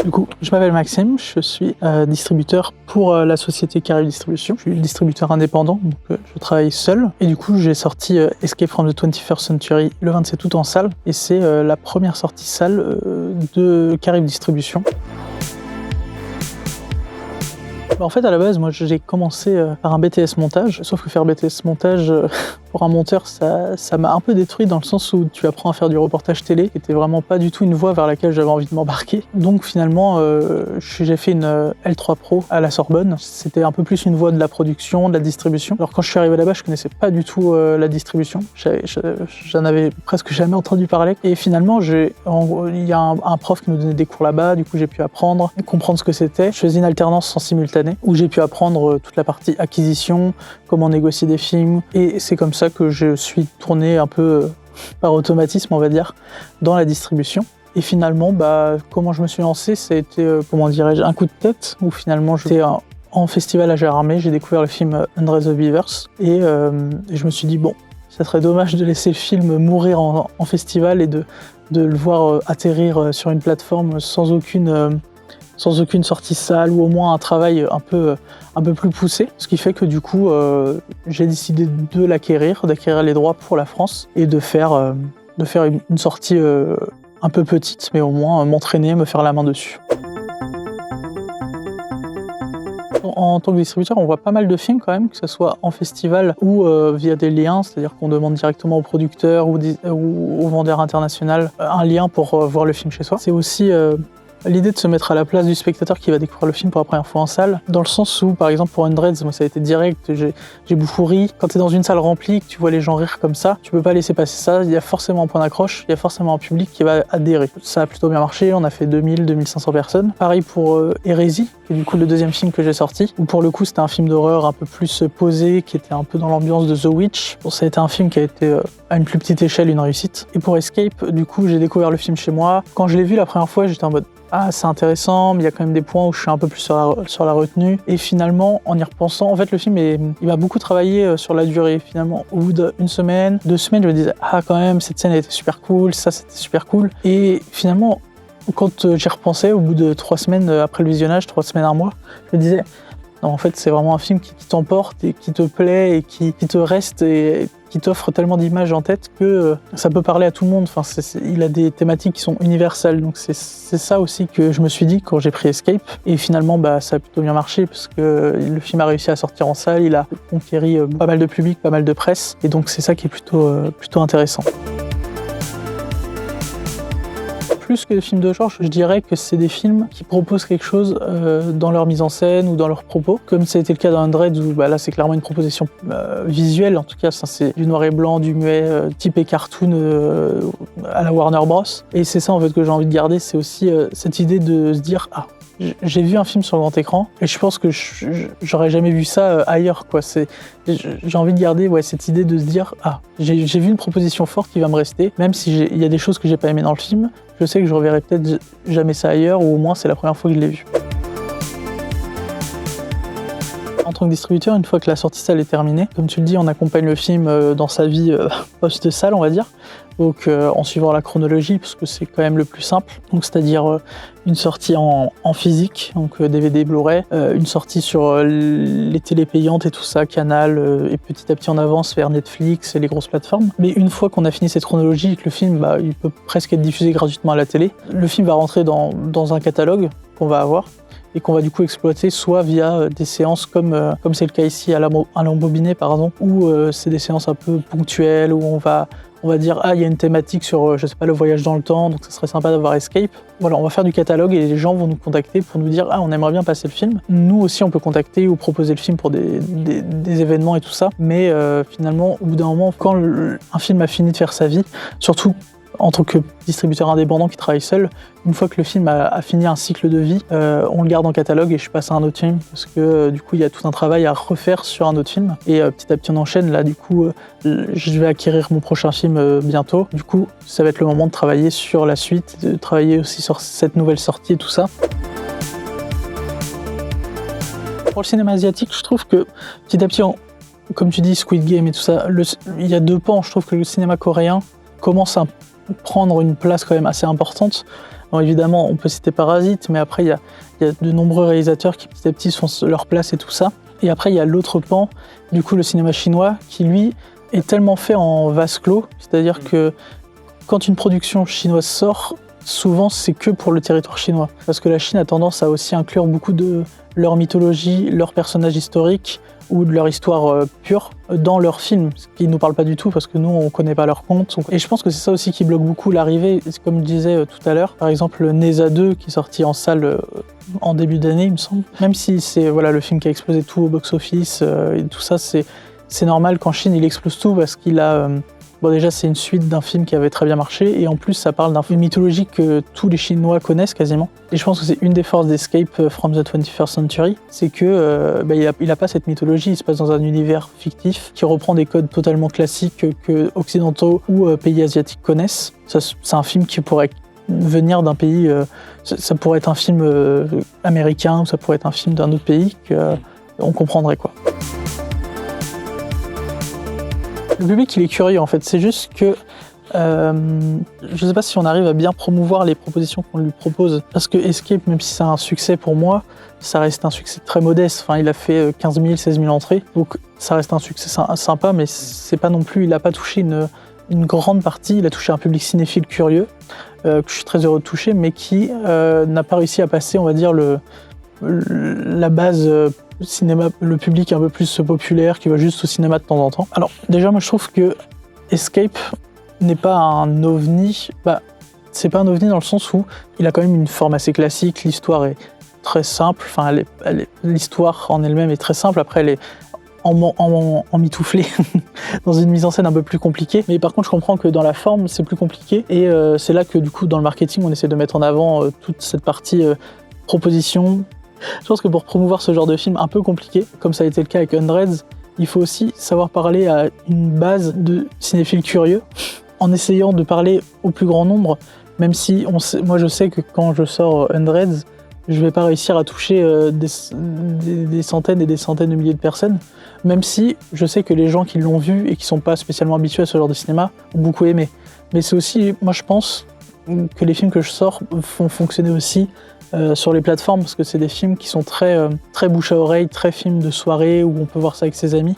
Du coup, je m'appelle Maxime, je suis distributeur pour la société Caribe Distribution. Je suis distributeur indépendant, donc je travaille seul. Et du coup, j'ai sorti Escape from the 21st Century le 27 août en salle. Et c'est la première sortie salle de Caribe Distribution. En fait, à la base, moi, j'ai commencé par un BTS montage, sauf que faire BTS montage pour un monteur, ça m'a un peu détruit dans le sens où tu apprends à faire du reportage télé, qui était vraiment pas du tout une voie vers laquelle j'avais envie de m'embarquer. Donc finalement, j'ai fait une L3 Pro à la Sorbonne. C'était un peu plus une voie de la production, de la distribution. Alors quand je suis arrivé là-bas, je connaissais pas du tout la distribution. J'en avais presque jamais entendu parler. Et finalement, il y a un prof qui nous donnait des cours là-bas, du coup j'ai pu apprendre, comprendre ce que c'était. Je faisais une alternance en simultané, où j'ai pu apprendre toute la partie acquisition, comment négocier des films, et c'est comme ça que je suis tourné un peu par automatisme, on va dire, dans la distribution. Et finalement, comment je me suis lancé, ça a été, comment dirais-je, un coup de tête, où finalement j'étais en festival à Gérardmer, j'ai découvert le film Under the Beavers, et je me suis dit, bon, ça serait dommage de laisser le film mourir en festival et de le voir atterrir sur une plateforme sans aucune sortie salle ou au moins un travail un peu plus poussé. Ce qui fait que du coup, j'ai décidé d'acquérir les droits pour la France et de faire une sortie un peu petite, mais au moins m'entraîner, me faire la main dessus. En tant que distributeur, on voit pas mal de films quand même, que ce soit en festival ou via des liens, c'est-à-dire qu'on demande directement au producteur ou au vendeur international un lien pour voir le film chez soi. C'est aussi l'idée de se mettre à la place du spectateur qui va découvrir le film pour la première fois en salle, dans le sens où, par exemple, pour Hundreds, moi ça a été direct, j'ai beaucoup ri. Quand tu es dans une salle remplie, que tu vois les gens rire comme ça, tu peux pas laisser passer ça, il y a forcément un point d'accroche, il y a forcément un public qui va adhérer. Ça a plutôt bien marché, on a fait 2500 personnes. Pareil pour Hérésie, qui est du coup le deuxième film que j'ai sorti, où pour le coup c'était un film d'horreur un peu plus posé, qui était un peu dans l'ambiance de The Witch. Bon, ça a été un film qui a été à une plus petite échelle une réussite. Et pour Escape, du coup j'ai découvert le film chez moi. Quand je l'ai vu la première fois, j'étais en mode ah, c'est intéressant, mais il y a quand même des points où je suis un peu plus sur la retenue. Et finalement, en y repensant, en fait, le film, il m'a beaucoup travaillé sur la durée. Finalement, au bout d'une semaine, 2 semaines, je me disais, ah, quand même, cette scène, elle était super cool, ça, c'était super cool. Et finalement, quand j'y repensais, au bout de 3 semaines après le visionnage, 3 semaines, 1 mois, je me disais, non, en fait, c'est vraiment un film qui t'emporte et qui te plaît et qui te reste et qui t'offre tellement d'images en tête que ça peut parler à tout le monde. Enfin, il a des thématiques qui sont universelles. Donc c'est ça aussi que je me suis dit quand j'ai pris Escape. Et finalement, ça a plutôt bien marché parce que le film a réussi à sortir en salle. Il a conquéri pas mal de public, pas mal de presse. Et donc c'est ça qui est plutôt intéressant. Plus que des films de genre, je dirais que c'est des films qui proposent quelque chose dans leur mise en scène ou dans leurs propos, comme ça a été le cas dans Hundreds où là c'est clairement une proposition visuelle, en tout cas c'est du noir et blanc, du muet, typé cartoon à la Warner Bros. Et c'est ça en fait que j'ai envie de garder, c'est aussi cette idée de se dire ah, j'ai vu un film sur le grand écran et je pense que j'aurais jamais vu ça ailleurs, quoi. J'ai envie de garder cette idée de se dire ah, j'ai vu une proposition forte qui va me rester, même si il y a des choses que j'ai pas aimées dans le film, je sais que je reverrai peut-être jamais ça ailleurs, ou au moins c'est la première fois que je l'ai vu. En tant que distributeur, une fois que la sortie salle est terminée, comme tu le dis, on accompagne le film dans sa vie post-salle, on va dire. Donc en suivant la chronologie, parce que c'est quand même le plus simple. Donc c'est-à-dire une sortie en physique, donc DVD, Blu-ray, une sortie sur les télés payantes et tout ça, Canal, et petit à petit on avance vers Netflix et les grosses plateformes. Mais une fois qu'on a fini cette chronologie et que le film, il peut presque être diffusé gratuitement à la télé, le film va rentrer dans un catalogue qu'on va avoir et qu'on va du coup exploiter soit via des séances comme c'est le cas ici à l'embobiné par exemple, où c'est des séances un peu ponctuelles où on va dire ah, il y a une thématique sur je sais pas, le voyage dans le temps, donc ça serait sympa d'avoir Escape. Voilà, on va faire du catalogue et les gens vont nous contacter pour nous dire ah, on aimerait bien passer le film. Nous aussi on peut contacter ou proposer le film pour des événements et tout ça, mais finalement au bout d'un moment quand un film a fini de faire sa vie, surtout en tant que distributeur indépendant qui travaille seul, une fois que le film a fini un cycle de vie, on le garde en catalogue et je passe à un autre film parce que du coup il y a tout un travail à refaire sur un autre film et petit à petit on enchaîne. Là du coup je vais acquérir mon prochain film bientôt, du coup ça va être le moment de travailler sur la suite, de travailler aussi sur cette nouvelle sortie et tout ça. Pour le cinéma asiatique, je trouve que petit à petit, comme tu dis, Squid Game et tout ça, il y a 2 pans. Je trouve que le cinéma coréen commence à prendre une place quand même assez importante, Alors évidemment, on peut citer Parasite, mais après, il y a de nombreux réalisateurs qui petit à petit font leur place et tout ça. Et après, il y a l'autre pan, du coup, le cinéma chinois, qui lui est tellement fait en vase clos, c'est-à-dire que quand une production chinoise sort, souvent c'est que pour le territoire chinois. Parce que la Chine a tendance à aussi inclure beaucoup de leur mythologie, leurs personnages historiques ou de leur histoire pure dans leurs films, ce qui ne nous parle pas du tout parce que nous on ne connaît pas leurs contes. Et je pense que c'est ça aussi qui bloque beaucoup l'arrivée, comme je disais tout à l'heure. Par exemple, Neza 2 qui est sorti en salle en début d'année, il me semble. Même si c'est le film qui a explosé tout au box-office et tout ça, c'est normal qu'en Chine il explose tout parce qu'il a... déjà c'est une suite d'un film qui avait très bien marché et en plus ça parle d'une mythologie que tous les Chinois connaissent quasiment. Et je pense que c'est une des forces d'Escape from the 21st Century, c'est que il a pas cette mythologie, il se passe dans un univers fictif qui reprend des codes totalement classiques que occidentaux ou pays asiatiques connaissent. C'est un film qui pourrait venir d'un pays, ça pourrait être un film américain ou ça pourrait être un film d'un autre pays qu'on comprendrait quoi. Le public, il est curieux en fait, c'est juste que je ne sais pas si on arrive à bien promouvoir les propositions qu'on lui propose. Parce que Escape, même si c'est un succès pour moi, ça reste un succès très modeste. Enfin, il a fait 15 000, 16 000 entrées, donc ça reste un succès sympa, mais c'est pas non plus, il n'a pas touché une grande partie, il a touché un public cinéphile curieux, que je suis très heureux de toucher, mais qui n'a pas réussi à passer, on va dire, la base cinéma, le public un peu plus populaire qui va juste au cinéma de temps en temps. Alors déjà moi je trouve que Escape n'est pas un ovni, c'est pas un ovni dans le sens où il a quand même une forme assez classique, l'histoire est très simple, enfin l'histoire en elle-même est très simple, après elle est emmitouflée dans une mise en scène un peu plus compliquée, mais par contre je comprends que dans la forme c'est plus compliqué et c'est là que du coup dans le marketing on essaie de mettre en avant toute cette partie proposition. Je pense que pour promouvoir ce genre de film un peu compliqué, comme ça a été le cas avec Hundreds, il faut aussi savoir parler à une base de cinéphiles curieux, en essayant de parler au plus grand nombre, même si moi je sais que quand je sors Hundreds, je vais pas réussir à toucher des centaines et des centaines de milliers de personnes, même si je sais que les gens qui l'ont vu et qui sont pas spécialement habitués à ce genre de cinéma ont beaucoup aimé. Mais c'est aussi, moi je pense, que les films que je sors font fonctionner aussi sur les plateformes parce que c'est des films qui sont très bouche à oreille, très films de soirée où on peut voir ça avec ses amis.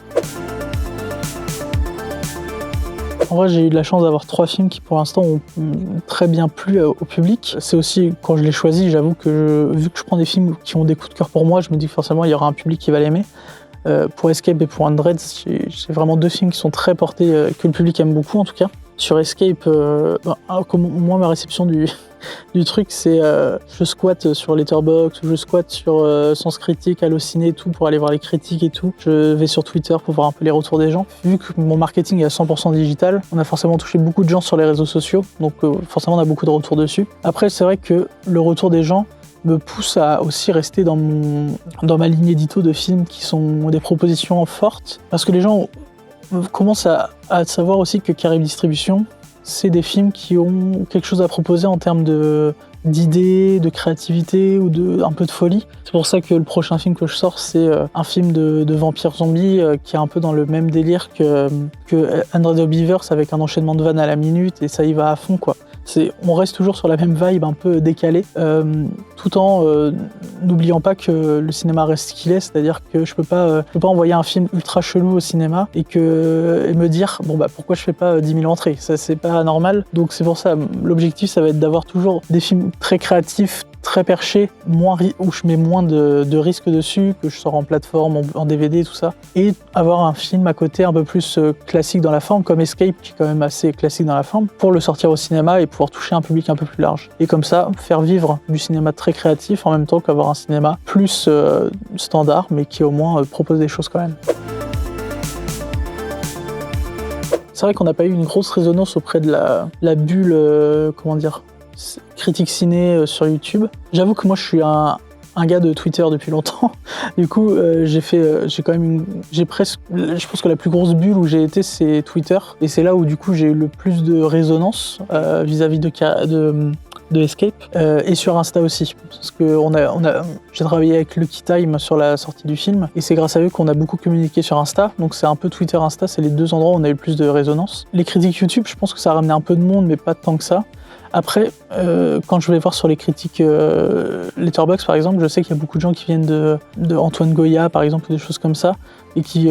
En vrai, j'ai eu de la chance d'avoir 3 films qui pour l'instant ont très bien plu au public. C'est aussi, quand je les choisis, j'avoue que vu que je prends des films qui ont des coups de cœur pour moi, je me dis que forcément il y aura un public qui va l'aimer. Pour Escape et pour Hundreds, j'ai vraiment 2 films qui sont très portés, que le public aime beaucoup en tout cas. Sur Escape, moi ma réception du truc c'est je squatte sur Letterboxd, je squatte sur Sens Critique, Allociné et tout pour aller voir les critiques et tout. Je vais sur Twitter pour voir un peu les retours des gens. Vu que mon marketing est à 100% digital, on a forcément touché beaucoup de gens sur les réseaux sociaux, donc forcément on a beaucoup de retours dessus. Après c'est vrai que le retour des gens me pousse à aussi rester dans ma ligne édito de films qui sont des propositions fortes, parce que les gens commencent à savoir aussi que Caribe Distribution, c'est des films qui ont quelque chose à proposer en termes d'idées, de créativité ou un peu de folie. C'est pour ça que le prochain film que je sors, c'est un film de vampires zombies qui est un peu dans le même délire que Hundred Beavers avec un enchaînement de vannes à la minute et ça y va à fond quoi. On reste toujours sur la même vibe un peu décalée, tout en n'oubliant pas que le cinéma reste ce qu'il est, c'est-à-dire que je peux pas envoyer un film ultra chelou au cinéma et me dire pourquoi je fais pas 10 000 entrées, ça c'est pas normal. Donc c'est pour ça, l'objectif ça va être d'avoir toujours des films très créatifs, très perchés, où je mets moins de risques dessus, que je sors en plateforme, en DVD, tout ça, et avoir un film à côté un peu plus classique dans la forme, comme Escape, qui est quand même assez classique dans la forme, pour le sortir au cinéma et pouvoir toucher un public un peu plus large. Et comme ça, faire vivre du cinéma très créatif en même temps qu'avoir un cinéma plus standard, mais qui au moins propose des choses quand même. C'est vrai qu'on n'a pas eu une grosse résonance auprès de la bulle, critique ciné sur YouTube. J'avoue que moi je suis un gars de Twitter depuis longtemps. Du coup, je pense que la plus grosse bulle où j'ai été, c'est Twitter. Et c'est là où du coup j'ai eu le plus de résonance vis-à-vis de de Escape, et sur Insta aussi. Parce que j'ai travaillé avec Lucky Time sur la sortie du film, et c'est grâce à eux qu'on a beaucoup communiqué sur Insta. Donc c'est un peu Twitter, Insta, c'est les deux endroits où on a eu le plus de résonance. Les critiques YouTube, je pense que ça a ramené un peu de monde, mais pas tant que ça. Après, quand je vais voir sur les critiques Letterboxd par exemple, je sais qu'il y a beaucoup de gens qui viennent de Antoine Goya par exemple, ou des choses comme ça, et qui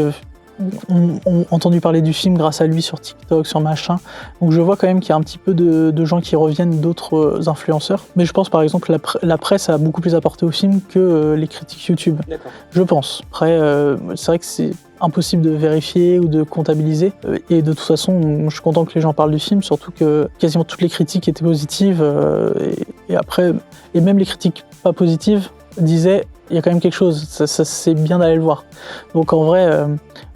ont entendu parler du film grâce à lui sur TikTok, sur machin. Donc je vois quand même qu'il y a un petit peu de gens qui reviennent d'autres influenceurs. Mais je pense par exemple la presse a beaucoup plus apporté au film que les critiques YouTube. D'accord. Je pense. Après, c'est vrai que c'est impossible de vérifier ou de comptabiliser. Et de toute façon, je suis content que les gens parlent du film, surtout que quasiment toutes les critiques étaient positives. Et après, et même les critiques pas positives disaient il y a quand même quelque chose, ça c'est bien d'aller le voir. Donc en vrai,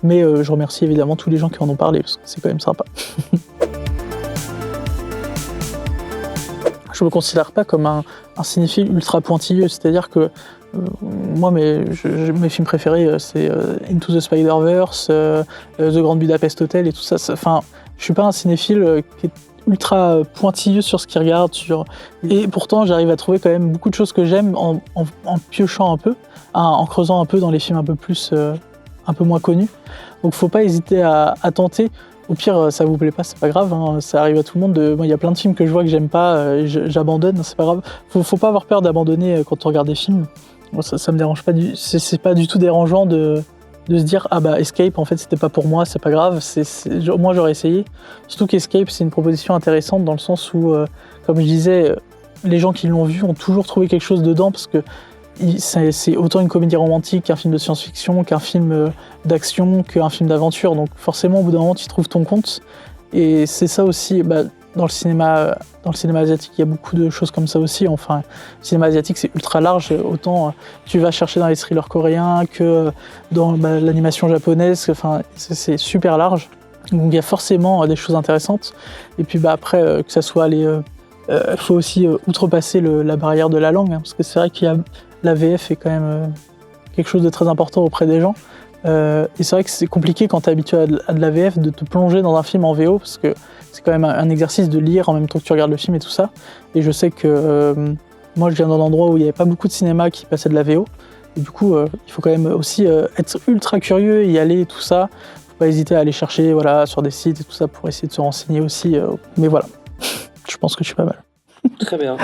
je remercie évidemment tous les gens qui en ont parlé, parce que c'est quand même sympa. Je me considère pas comme un cinéphile ultra pointilleux, c'est-à-dire que moi, mes films préférés, c'est Into the Spider-Verse, The Grand Budapest Hotel et tout ça. Enfin, je suis pas un cinéphile qui est ultra pointilleux sur ce qu'il regarde. Et pourtant, j'arrive à trouver quand même beaucoup de choses que j'aime en piochant un peu, en creusant un peu dans les films un peu moins connus. Donc, faut pas hésiter à tenter. Au pire, ça vous plaît pas, c'est pas grave, hein, ça arrive à tout le monde. Moi, il y a plein de films que je vois que j'aime pas, j'abandonne, c'est pas grave. Faut pas avoir peur d'abandonner quand on regarde des films. Moi, ça me dérange pas, c'est pas du tout dérangeant de se dire ah bah Escape en fait c'était pas pour moi, c'est pas grave, moi j'aurais essayé. Surtout qu'Escape c'est une proposition intéressante dans le sens où, comme je disais, les gens qui l'ont vu ont toujours trouvé quelque chose dedans parce que c'est autant une comédie romantique qu'un film de science-fiction, qu'un film d'action, qu'un film d'aventure. Donc forcément, au bout d'un moment, tu trouves ton compte. Et c'est ça aussi, dans le cinéma asiatique, il y a beaucoup de choses comme ça aussi. Enfin, le cinéma asiatique, c'est ultra large. Autant tu vas chercher dans les thrillers coréens que dans l'animation japonaise. Enfin, c'est super large. Donc il y a forcément des choses intéressantes. Et puis après, que ça soit faut aussi outrepasser la barrière de la langue, hein, parce que c'est vrai qu'il y a la VF est quand même quelque chose de très important auprès des gens. Et c'est vrai que c'est compliqué quand tu es habitué à de la VF de te plonger dans un film en VO, parce que c'est quand même un exercice de lire en même temps que tu regardes le film et tout ça. Et je sais que moi je viens d'un endroit où il n'y avait pas beaucoup de cinéma qui passait de la VO. Et du coup, il faut quand même aussi être ultra curieux, y aller et tout ça. Faut pas hésiter à aller chercher sur des sites et tout ça pour essayer de se renseigner aussi. Mais voilà, je pense que je suis pas mal. Très bien.